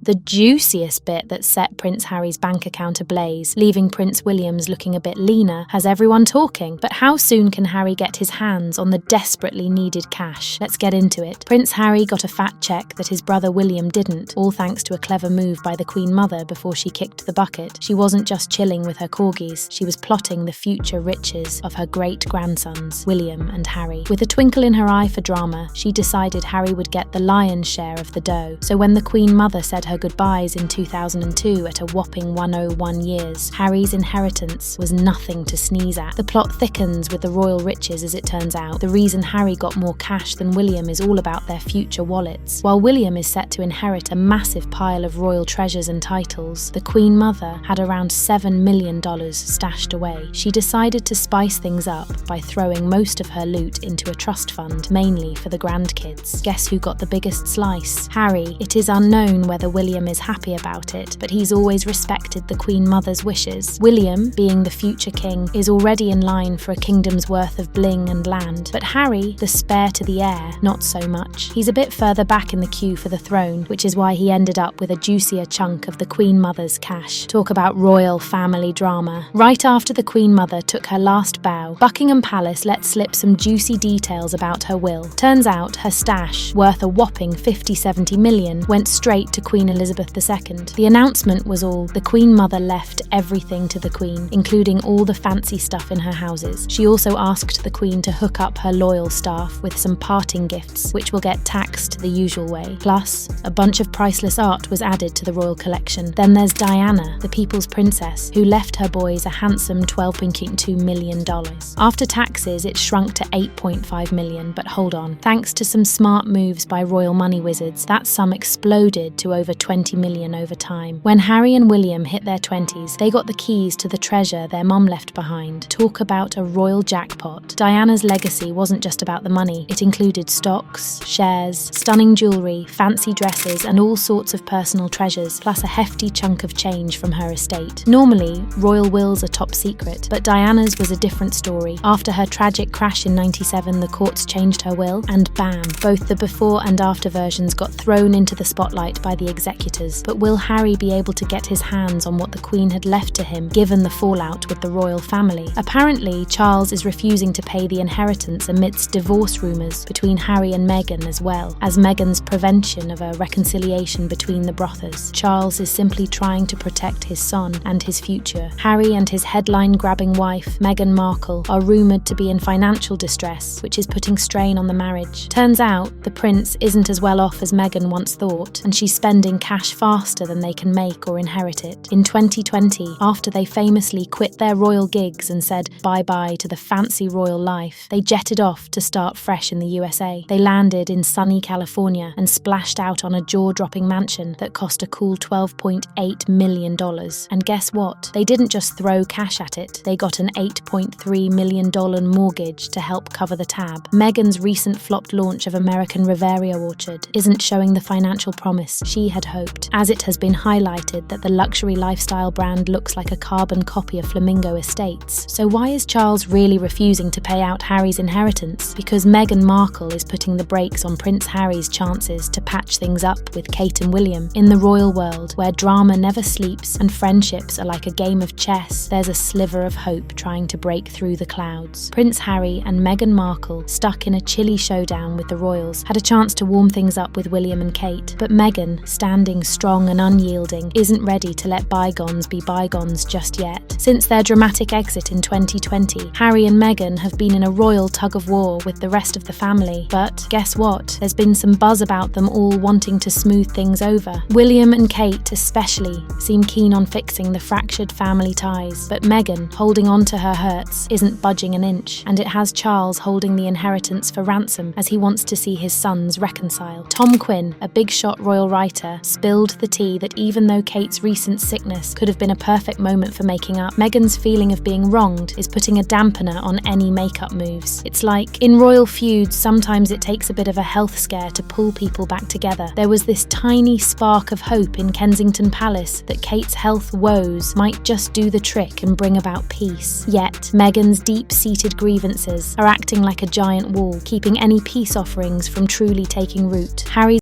the juiciest bit that set Prince Harry's bank account ablaze, leaving Prince William's looking a bit leaner, has everyone talking. But how soon can Harry get his hands on the desperately needed cash? Let's get into it. Prince Harry got a fat check that his brother William didn't, all thanks to a clever move by the Queen Mother before she kicked the bucket. She wasn't just chilling with her corgis, she was plotting the future riches of her great-grandsons, William and Harry. With a twinkle in her eye for drama, she decided Harry would get the lion's share of the dough. So when the Queen Mother said her goodbyes in 2002 at a whopping 101 years, Harry's inheritance was nothing to sneeze at. The plot thickens with the royal riches as it turns out. The reason Harry got more cash than William is all about their future wallets. While William is set to inherit a massive pile of royal treasures and titles, the Queen Mother had around $7 million stashed away. She decided to spice things up by throwing most of her loot into a trust fund, mainly for the grandkids. Guess who got the biggest slice? Harry. It is unknown whether William is happy about it, but he's always respected the Queen Mother's wishes. William, being the future king, is already in line for a kingdom's worth of bling and land, but Harry, the spare to the heir, not so much. He's a bit further back in the queue for the throne, which is why he ended up with a juicier chunk of the Queen Mother's cash. Talk about royal family drama. Right after the Queen Mother took her last bow, Buckingham Palace let slip some juicy details about her will. Turns out her stash, worth a whopping 50-70 million, went straight to Queen Elizabeth II. The announcement was all the Queen Mother left everything to the Queen, including all the fancy stuff in her houses. She also asked the Queen to hook up her loyal staff with some parting gifts, which will get taxed the usual way. Plus, a bunch of priceless art was added to the royal collection. Then there's Diana, the People's Princess, who left her boys a handsome $12.2 million. After taxes, it shrunk to $8.5 million, but hold on. Thanks to some smart moves by royal money wizards, that sum exploded to over $20 million over time. When Harry and William hit their 20s, they got the keys to the treasure their mum left behind. Talk about a royal jackpot. Diana's legacy wasn't just about the money. It included stocks, shares, stunning jewellery, fancy dresses, and all sorts of personal treasures, plus a hefty chunk of change from her estate. Normally, royal wills are top secret, but Diana's was a different story. After her tragic crash in '97, the courts changed her will, and bam, both the before and after versions got thrown into the spotlight by the executors. But will Harry be able to get his hands on what the Queen had left to him, given the fallout with the royal family? Apparently, Charles is refusing to pay the inheritance amidst divorce rumours between Harry and Meghan, as well as Meghan's prevention of a reconciliation between the brothers. Charles is simply trying to protect his son and his future. Harry and his headline-grabbing wife, Meghan Markle, are rumoured to be in financial distress, which is putting strain on the marriage. Turns out, the prince isn't as well off as Meghan once thought, and she's spending cash faster than they can make or inherit it. In 2020, after they famously quit their royal gigs and said bye-bye to the fancy royal life, they jetted off to start fresh in the USA. They landed in sunny California and splashed out on a jaw-dropping mansion that cost a cool $12.8 million. And guess what? They didn't just throw cash at it, they got an $8.3 million mortgage to help cover the tab. Meghan's recent flopped launch of American Riviera Orchard isn't showing the financial promise she had hoped, as it has been highlighted that the luxury lifestyle brand looks like a carbon copy of Flamingo Estates. So why is Charles really refusing to pay out Harry's inheritance? Because Meghan Markle is putting the brakes on Prince Harry's chances to patch things up with Kate and William. In the royal world, where drama never sleeps and friendships are like a game of chess, there's a sliver of hope trying to break through the clouds. Prince Harry and Meghan Markle, stuck in a chilly showdown with the royals, had a chance to warm things up with William and Kate, but Meghan, standing strong and unyielding, isn't ready to let bygones be bygones just yet. Since their dramatic exit in 2020, Harry and Meghan have been in a royal tug-of-war with the rest of the family. But guess what? There's been some buzz about them all wanting to smooth things over. William and Kate especially seem keen on fixing the fractured family ties, but Meghan, holding on to her hurts, isn't budging an inch, and it has Charles holding the inheritance for ransom as he wants to see his sons reconcile. Tom Quinn, a big-shot royal writer, spilled the tea that even though Kate's recent sickness could have been a perfect moment for making up, Meghan's feeling of being wronged is putting a dampener on any makeup moves. It's like, in royal feuds, sometimes it takes a bit of a health scare to pull people back together. There was this tiny spark of hope in Kensington Palace that Kate's health woes might just do the trick and bring about peace. Yet, Meghan's deep-seated grievances are acting like a giant wall, keeping any peace offerings from truly taking root. Harry's